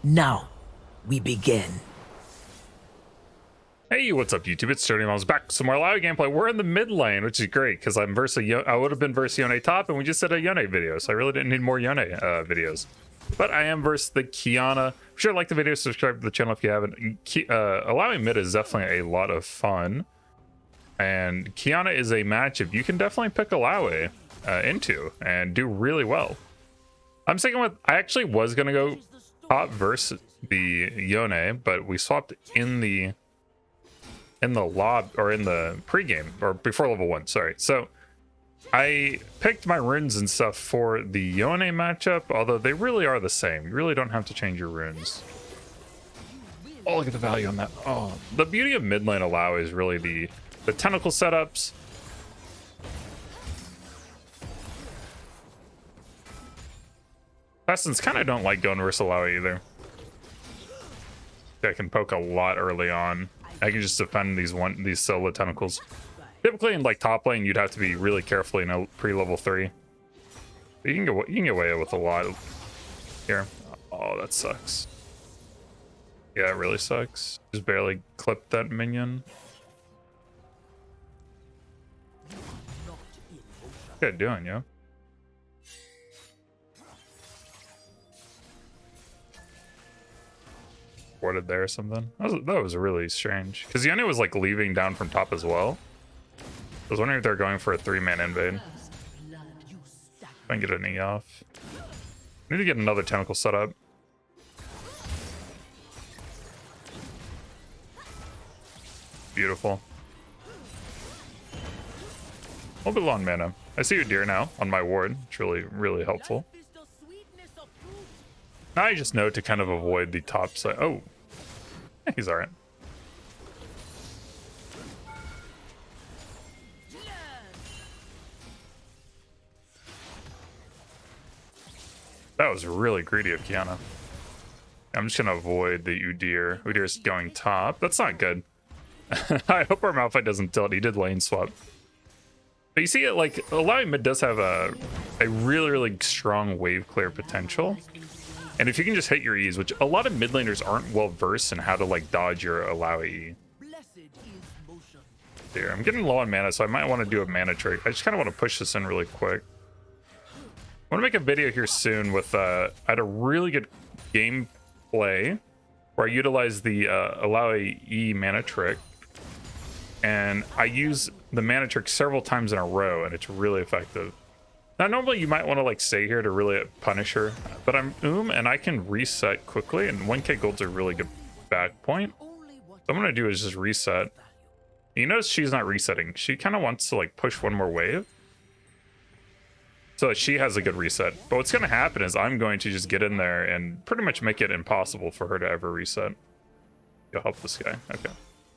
Now, we begin. Hey, what's up, YouTube? It's DirtyMobs back with some more Illaoi gameplay. We're in the mid lane, which is great because I'm I would have been versus Yone top, and we just did a Yone video, so I really didn't need more Yone videos. But I am versus the Qiyana. Be sure to like the video, subscribe to the channel if you haven't. Illaoi mid is definitely a lot of fun, and Qiyana is a matchup you can definitely pick Illaoi into and do really well. I'm sticking with. I actually was gonna go top versus the Yone, but we swapped in the lob or in the pregame or before level 1, sorry. So I picked my runes and stuff for the Yone matchup, although they really are the same. You really don't have to change your runes. Oh, look at the value on that. Oh, the beauty of mid lane Illaoi is really the tentacle setups. Pestons kind of don't like going versus Illaoi either. I can poke a lot early on. I can just defend these solo tentacles. Typically in like top lane, you'd have to be really careful in a pre-level 3. But you can get away with a lot here. Oh, that sucks. Yeah, it really sucks. Just barely clipped that minion. What's it doing, yo? Warded there or something. That was really strange because Yone was like leaving down from top as well. I was wondering if they're going for a 3-man invade. If I can get an E off. I need to get another tentacle set up. Beautiful. A little bit low on mana. I see your deer now on my ward. It's really helpful. Now I just know to kind of avoid the top side. Oh, he's all right. That was really greedy of Qiyana. I'm just gonna avoid the Udyr. Udyr's going top. That's not good. I hope our Malphite doesn't tilt. He did lane swap. But you see it like Illaoi mid does have a really strong wave clear potential. And if you can just hit your E's, which a lot of mid laners aren't well versed in how to like dodge your Illaoi E. There, I'm getting low on mana, so I might want to do a mana trick. I just kind of want to push this in really quick. I want to make a video here soon with I had a really good gameplay where I utilize the Illaoi E mana trick, and I use the mana trick several times in a row, and it's really effective. Now, normally you might want to like stay here to really punish her, but I'm and I can reset quickly, and 1k gold's a really good back point. What I'm gonna do is just reset. You notice she's not resetting. She kind of wants to like push one more wave so that she has a good reset. But what's gonna happen is I'm going to just get in there and pretty much make it impossible for her to ever reset. You'll help this guy. Okay.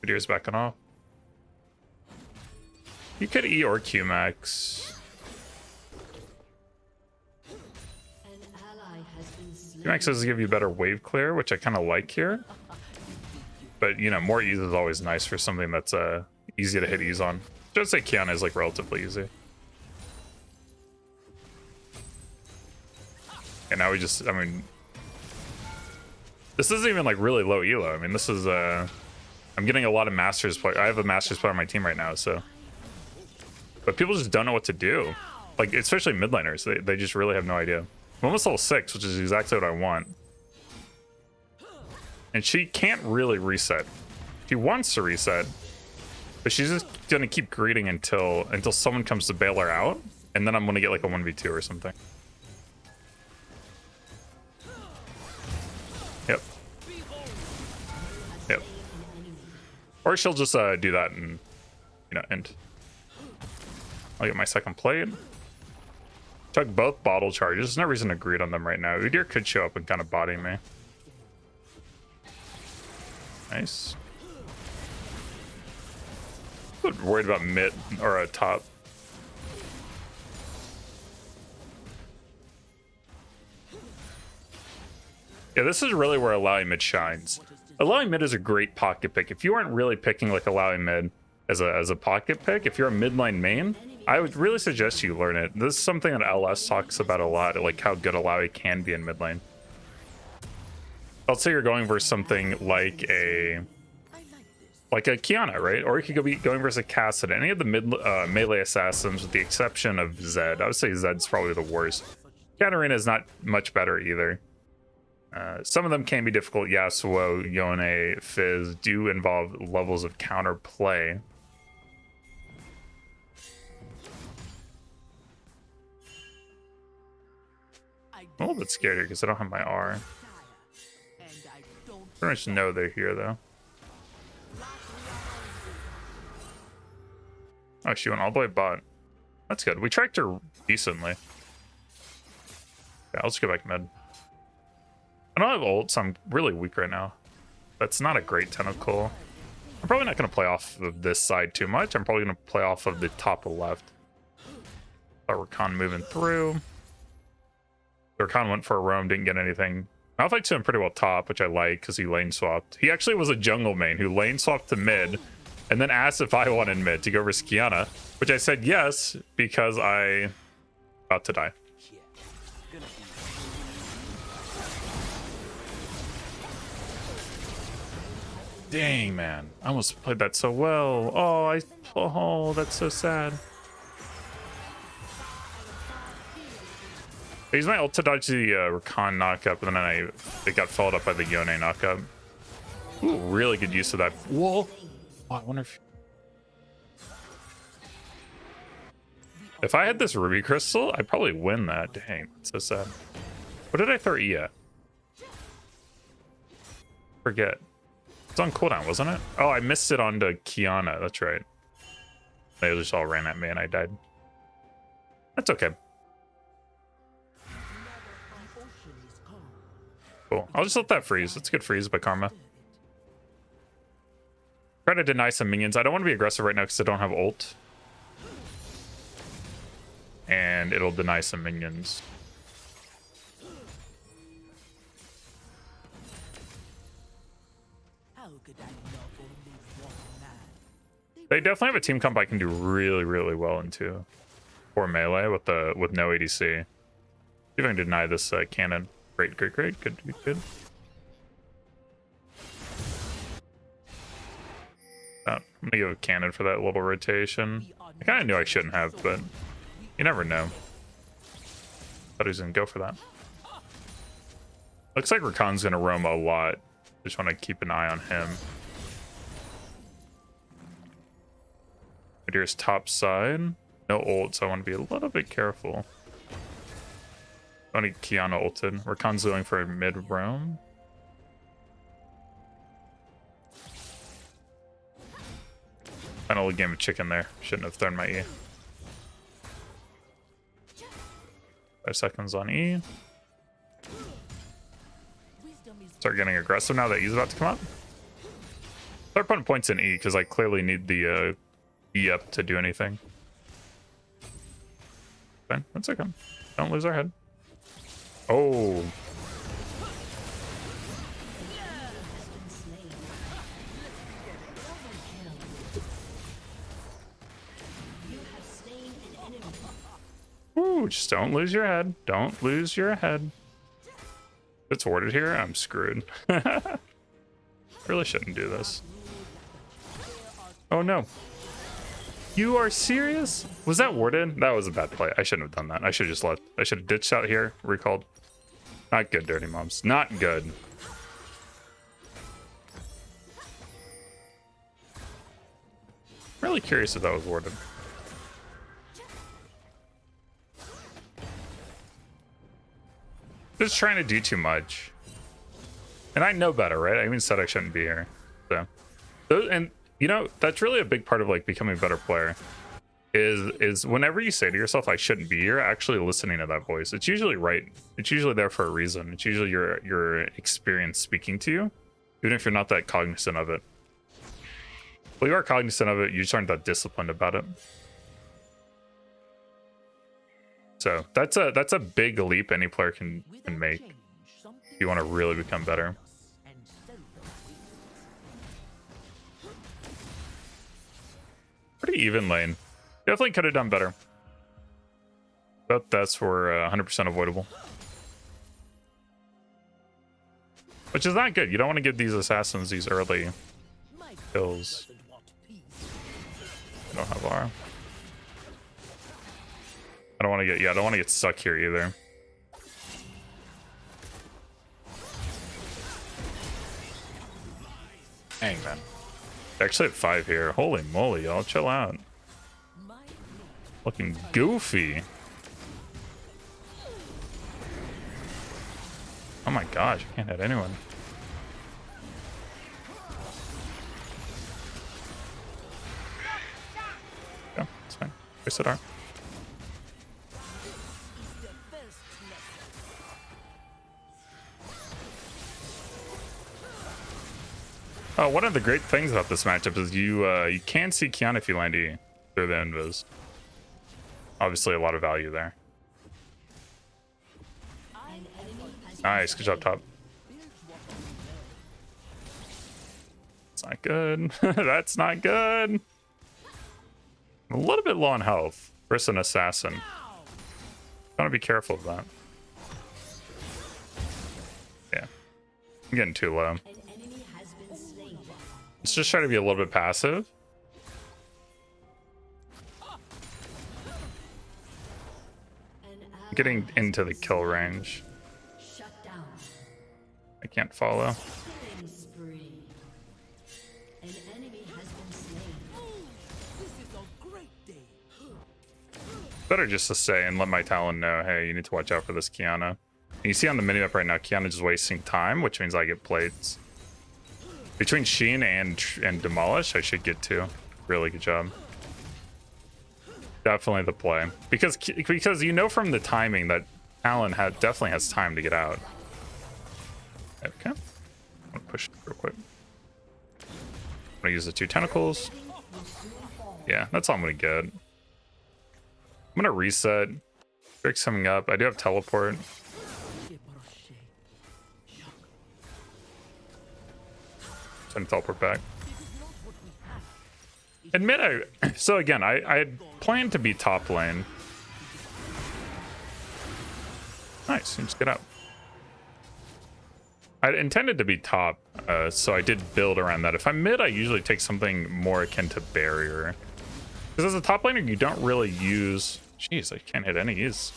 Udyr's backing off. You could E or Q max. Max does give you better wave clear, which I kind of like here. But, you know, more ease is always nice for something that's easy to hit ease on. Just say Qiyana is like relatively easy. And now we just, I mean, this isn't even like really low elo. I mean, this is, I'm getting a lot of Masters play. I have a Masters player on my team right now, so. But people just don't know what to do. Like, especially mid laners, they just really have no idea. I'm almost level 6, which is exactly what I want. And she can't really reset. She wants to reset, but she's just gonna keep greeting until someone comes to bail her out, and then I'm gonna get like a 1v2 or something. Yep. Yep. Or she'll just do that and, you know, end. I'll get my second plate. Took both bottle charges. There's no reason to greed on them right now. Udyr could show up and kind of body me. Nice. I'm worried about mid or top. Yeah, this is really where Illaoi mid shines. Illaoi mid is a great pocket pick. If you aren't really picking like Illaoi mid as a pocket pick, if you're a mid lane main, I would really suggest you learn it. This is something that LS talks about a lot, like how good Illaoi can be in mid lane. Let's say you're going versus something like a Qiyana, right? Or you could be going versus a Cassidy. Any of the melee assassins, with the exception of Zed. I would say Zed's probably the worst. Katarina is not much better either. Some of them can be difficult. Yasuo, Yone, Fizz do involve levels of counterplay. I'm a little bit scared here because I don't have my R. Pretty much know they're here though. Oh, she went all the way bot. That's good. We tracked her decently. Yeah, let's go back mid. I don't have ult, so I'm really weak right now. That's not a great tentacle. I'm probably not going to play off of this side too much. I'm probably going to play off of the top left. Rakan moving through. Rakan went for a roam, didn't get anything. Malphite to him pretty well top, which I like because he lane swapped. He actually was a jungle main who lane swapped to mid and then asked if I wanted mid to go versus Qiyana, which I said yes because I about to die. Dang, man. I almost played that so well. Oh, that's so sad. I used my ult to dodge the Rakan knockup, and then it got followed up by the Yone knockup. Ooh, really good use of that. Whoa. Oh, I wonder if I had this ruby crystal, I'd probably win that. Dang, that's so sad. What did I throw E at? Forget. It's on cooldown, wasn't it? Oh, I missed it onto Qiyana. That's right. They just all ran at me and I died. That's okay. Cool. I'll just let that freeze. It's a good freeze by Karma. Try to deny some minions. I don't want to be aggressive right now because I don't have ult. And it'll deny some minions. They definitely have a team comp I can do really, really well into. For melee with no ADC. See if I can deny this cannon. Great. Good. I'm gonna give a cannon for that little rotation. I kind of knew I shouldn't have, but you never know. Thought he was gonna go for that. Looks like Rakan's gonna roam a lot. Just want to keep an eye on him. Here's top side. No ult, so I want to be a little bit careful. Only Qiyana ulted. Rakan's going for a mid roam. Final game of chicken there. Shouldn't have thrown my E. 5 seconds on E. Start getting aggressive now that E's about to come up. Start putting points in E because I clearly need the E up to do anything. Fine, that's okay. Don't lose our head. Oh. Ooh, just don't lose your head. Don't lose your head. If it's warded here, I'm screwed. Really shouldn't do this. Oh no. You are serious? Was that warded? That was a bad play. I shouldn't have done that. I should have ditched out here. Recalled. Not good, DirtyMobs. Not good. Really curious if that was warded. Just trying to do too much. And I know better, right? I even said I shouldn't be here. So, and you know, that's really a big part of like becoming a better player. Is whenever you say to yourself, I shouldn't be here, actually listening to that voice. It's usually right. It's usually there for a reason. It's usually your experience speaking to you, even if you're not that cognizant of it. Well, you are cognizant of it, you just aren't that disciplined about it. So that's a big leap any player can make if you want to really become better. Pretty even lane. Definitely could have done better. But that's for 100% avoidable. which is not good. You don't want to give these assassins these early kills. I don't have R. I don't want to get, yeah, I don't want to get stuck here either. Dang, man. Actually at 5 here. Holy moly, y'all. Chill out. Looking goofy. Oh my gosh, I can't hit anyone. Yeah, it's fine. Wasted R. Oh, one of the great things about this matchup is you can see Qiyana if you land E through the invis. Obviously, a lot of value there. Nice, good job, top. That's not good. That's not good. A little bit low on health versus an assassin. Gotta be careful of that. Yeah, I'm getting too low. Let's just try to be a little bit passive. Getting into the kill range. I can't follow. Better just to say and let my Talon know, hey, you need to watch out for this Qiyana. And you see on the mini map right now, Qiyana just wasting time, which means I get plates. Between Sheen and Demolish, I should get 2. Really good job. Definitely the play. Because you know from the timing that Talon definitely has time to get out. Okay. I'm gonna push it real quick. I'm gonna use the 2 tentacles. Yeah, that's all I'm gonna get. I'm gonna reset. Drake's coming up. I do have teleport. Send teleport back. Admit so again, I had planned to be top lane. Nice, you just get out. I intended to be top, so I did build around that. If I'm mid, I usually take something more akin to barrier. Because as a top laner, you don't really use... Jeez, I can't hit any E's.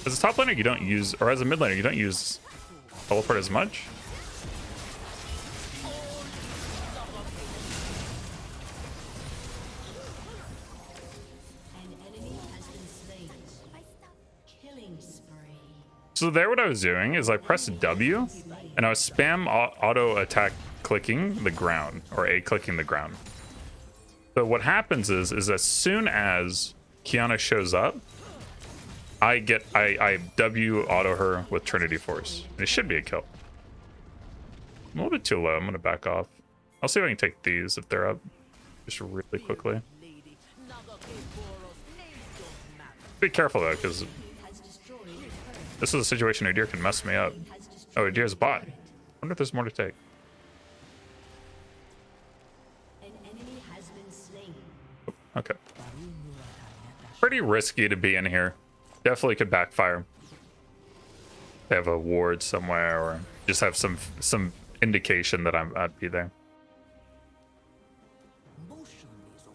As a top laner, you don't use... Or as a mid laner, you don't use teleport as much. So there what I was doing is I pressed W and I was spam auto attack clicking the ground or A clicking the ground. So what happens is as soon as Qiyana shows up, I W auto her with Trinity Force. It should be a kill. I'm a little bit too low. I'm gonna back off. I'll see if I can take these if they're up just really quickly. Be careful though, because this is a situation Udyr can mess me up. Oh, Udyr's a bot. I wonder if there's more to take. Okay. Pretty risky to be in here. Definitely could backfire. They have a ward somewhere, or just have some indication that I'd be there.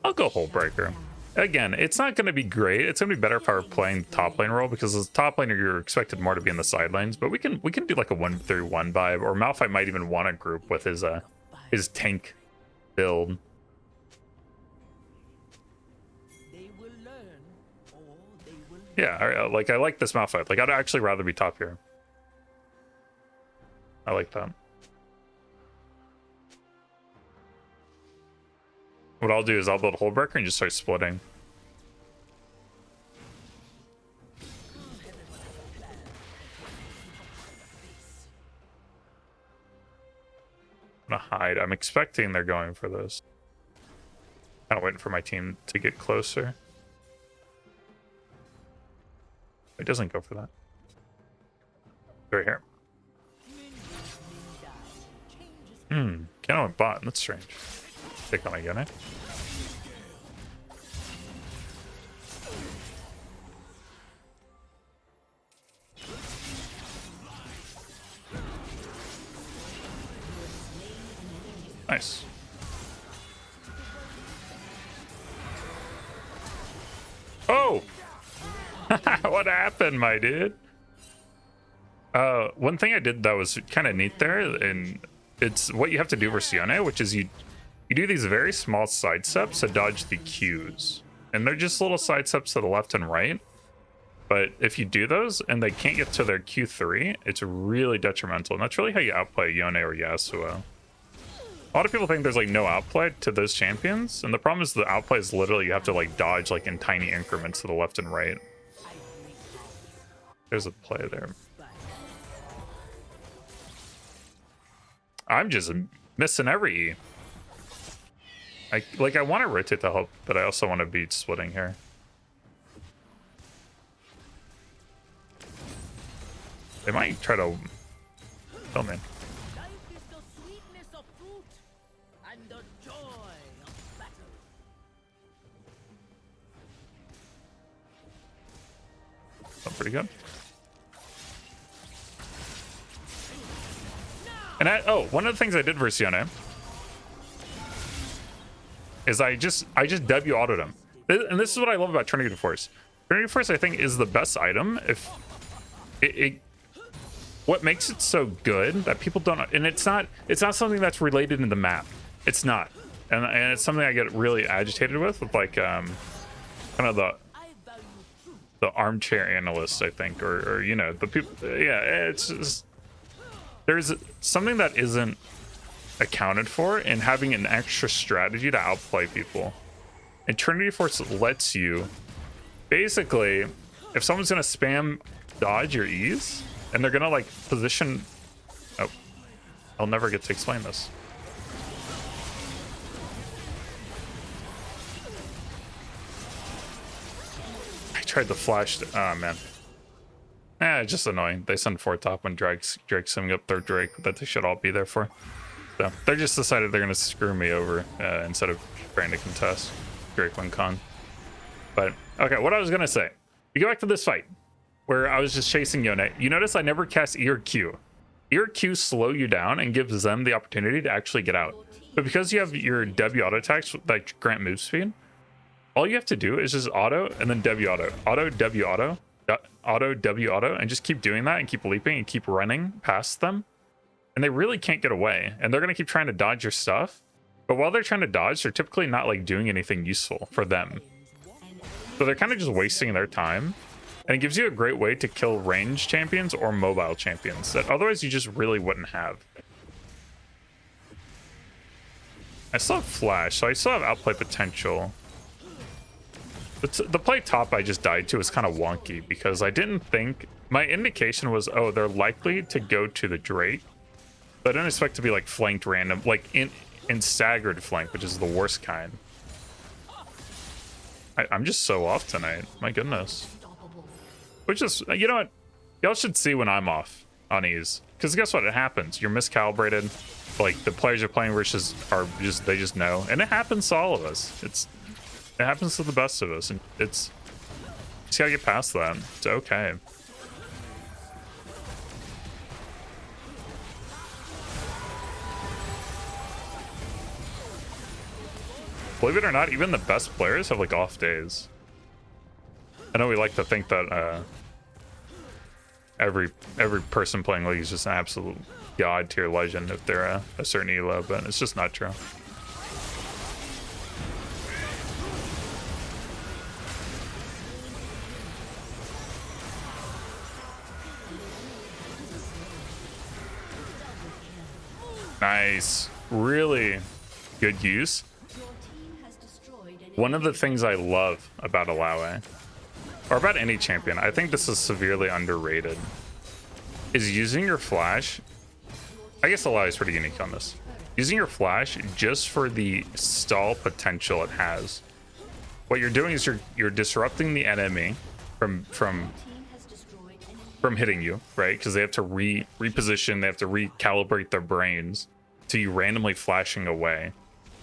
I'll go Hullbreaker. Again, it's not going to be great. It's going to be better if I were playing top lane role, because as top laner, you're expected more to be in the side lanes. But we can do like a 1-3-1 vibe, or Malphite might even want a group with his tank build. Yeah, like I like this Malphite. Like I'd actually rather be top here. I like that. What I'll do is I'll build a Hullbreaker and just start splitting. I'm gonna hide. I'm expecting they're going for this. Kind of waiting for my team to get closer. It doesn't go for that. Right here. Qiyana went bot. That's strange. Take on again, eh? Nice. Oh! What happened, my dude? One thing I did that was kind of neat there, and it's what you have to do versus Yone, which is you do these very small side steps to dodge the Qs. And they're just little side steps to the left and right. But if you do those and they can't get to their Q3, it's really detrimental. And that's really how you outplay Yone or Yasuo. A lot of people think there's like no outplay to those champions. And the problem is the outplay is literally you have to like dodge like in tiny increments to the left and right. There's a play there. I'm just missing every E. I want to rotate to help, but I also want to beat splitting here. They might try to kill me. Oh, pretty good. And one of the things I did versus Yone is I just W auto'd him. And this is what I love about Trinity Force. Trinity Force, I think, is the best item. If what makes it so good that people don't, and it's not something that's related in the map. It's not, and it's something I get really agitated with like kind of the armchair analysts, I think, or you know, the people. Yeah, it's just, there's something that isn't accounted for in having an extra strategy to outplay people. And Trinity Force lets you basically, if someone's gonna spam dodge your E's and they're gonna like position, oh, I'll never get to explain this. I tried to flash, oh man. It's just annoying. They send 4 top when Drake's sending up their Drake that they should all be there for. So they just decided they're gonna screw me over instead of trying to contest Drake when con. But okay, what I was gonna say. We go back to this fight where I was just chasing Yone. You notice I never cast E or Q. E or Q slow you down and gives them the opportunity to actually get out. But because you have your W auto attacks that grant move speed, all you have to do is just auto and then W auto, auto W auto, auto W auto, and just keep doing that and keep leaping and keep running past them. And they really can't get away. And they're gonna keep trying to dodge your stuff. But while they're trying to dodge, they're typically not like doing anything useful for them. So they're kind of just wasting their time. And it gives you a great way to kill ranged champions or mobile champions that otherwise you just really wouldn't have. I still have flash, so I still have outplay potential. The play top I just died to is kind of wonky because I didn't think, my indication was, oh, they're likely to go to the Drake. But I didn't expect to be like flanked random, like in staggered flank, which is the worst kind. I'm just so off tonight. My goodness. Which is, you know what? Y'all should see when I'm off on E's. Because guess what? It happens. You're miscalibrated. Like, the players you're playing versus are just, they just know. And it happens to all of us. It happens to the best of us. And it's, you just gotta get past that. It's okay. Believe it or not, even the best players have like off days. I know we like to think that every person playing League is just an absolute god tier legend if they're a certain elo, but it's just not true. Nice, really good use. One of the things I love about Illaoi, or about any champion, I think this is severely underrated, is using your flash. I guess Illaoi is pretty unique on this. Using your flash just for the stall potential it has. What you're doing is you're disrupting the enemy from hitting you, right? Because they have to reposition, they have to recalibrate their brains to you randomly flashing away.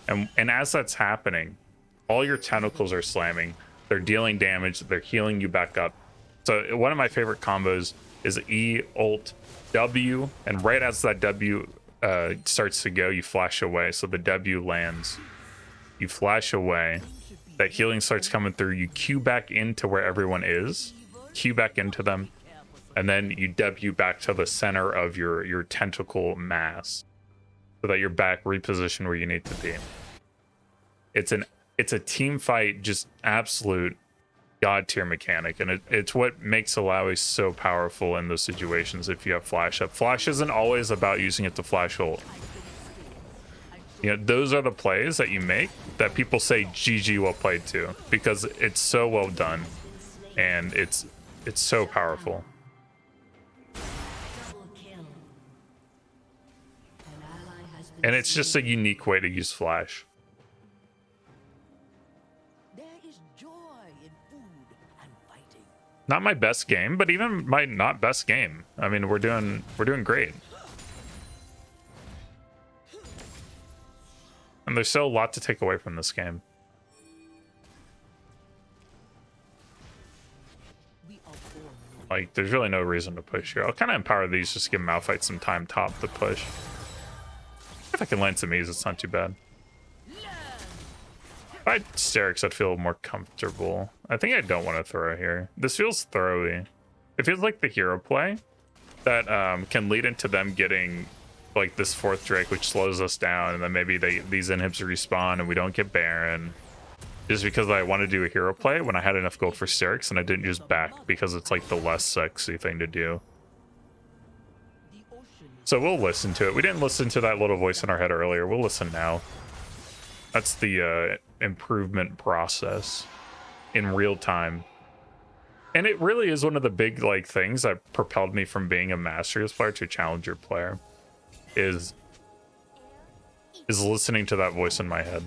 And as that's happening, all your tentacles are slamming, they're dealing damage, they're healing you back up. So one of my favorite combos is E, ult, W, and right as that W starts to go, you flash away. So the W lands, you flash away. That healing starts coming through. You Q back into where everyone is, Q back into them, and then you W back to the center of your tentacle mass, so that you're back repositioned where you need to be. It's a team fight, just absolute god tier mechanic, and it's what makes Illaoi so powerful in those situations. If you have flash up, flash isn't always about using it to flash ult. You know, those are the plays that you make that people say GG well played to, because it's so well done and it's so powerful. And it's just a unique way to use flash. Not my best game, but even my not best game. I mean, we're doing great. And there's still a lot to take away from this game. Like, there's really no reason to push here. I'll kind of empower these just to give Malphite some time top to push. If I can land some E's, it's not too bad. If I had Sterix, I'd feel more comfortable. I think I don't want to throw here. This feels throwy. It feels like the hero play that can lead into them getting like this 4th Drake, which slows us down, and then maybe these inhibs respawn and we don't get Baron. Just because I want to do a hero play when I had enough gold for Sterix and I didn't just back because it's like the less sexy thing to do. So we'll listen to it. We didn't listen to that little voice in our head earlier. We'll listen now. That's the improvement process in real time. And it really is one of the big like things that propelled me from being a Masters player to a Challenger player. Is listening to that voice in my head.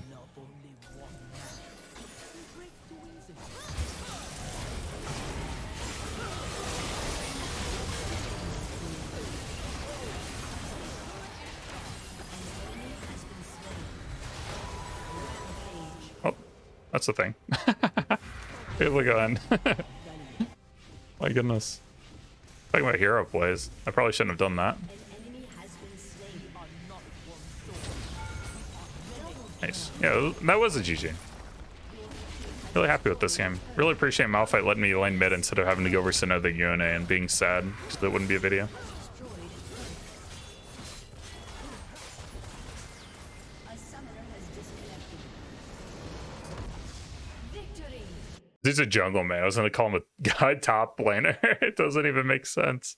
Oh, that's the thing. Hey, look at that. My goodness. Talking about hero plays. I probably shouldn't have done that. Nice. Yeah, that was a GG. Really happy with this game. Really appreciate Malphite letting me lane mid instead of having to go versus another Qiyana and being sad because there wouldn't be a video. He's a jungle man. I was gonna call him a god top laner. It doesn't even make sense.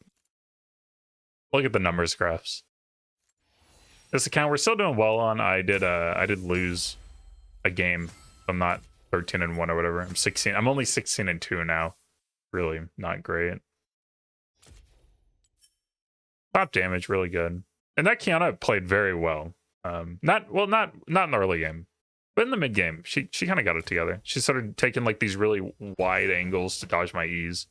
Look at the numbers graphs. This account we're still doing well on. I did lose a game. I'm not 13-1 or whatever. I'm 16. I'm only 16-2 now. Really not great. Top damage really good. And that Qiyana played very well. Not in the early game, but in the mid game, she kind of got it together. She started taking like these really wide angles to dodge my E's.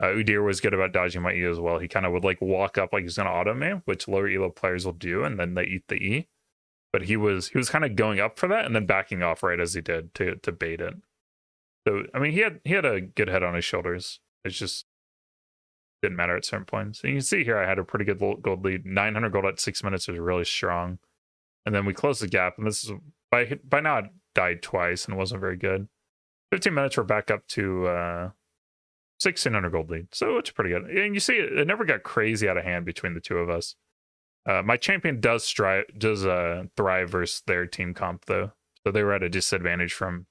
Udyr was good about dodging my E as well. He kind of would like walk up like he's gonna auto me, which lower elo players will do, and then they eat the E. But he was kind of going up for that and then backing off right as he did to bait it. So I mean, he had a good head on his shoulders. It just didn't matter at certain points. And you can see here I had a pretty good gold lead. 900 gold at 6 minutes was really strong. And then we closed the gap, and this is by now I died twice and wasn't very good. 15 minutes, we're back up to 1600 gold lead, so it's pretty good. And you see it never got crazy out of hand between the two of us. My champion does thrive versus their team comp though, so they were at a disadvantage from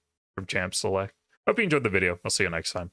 champ select. Hope you enjoyed the video. I'll see you next time.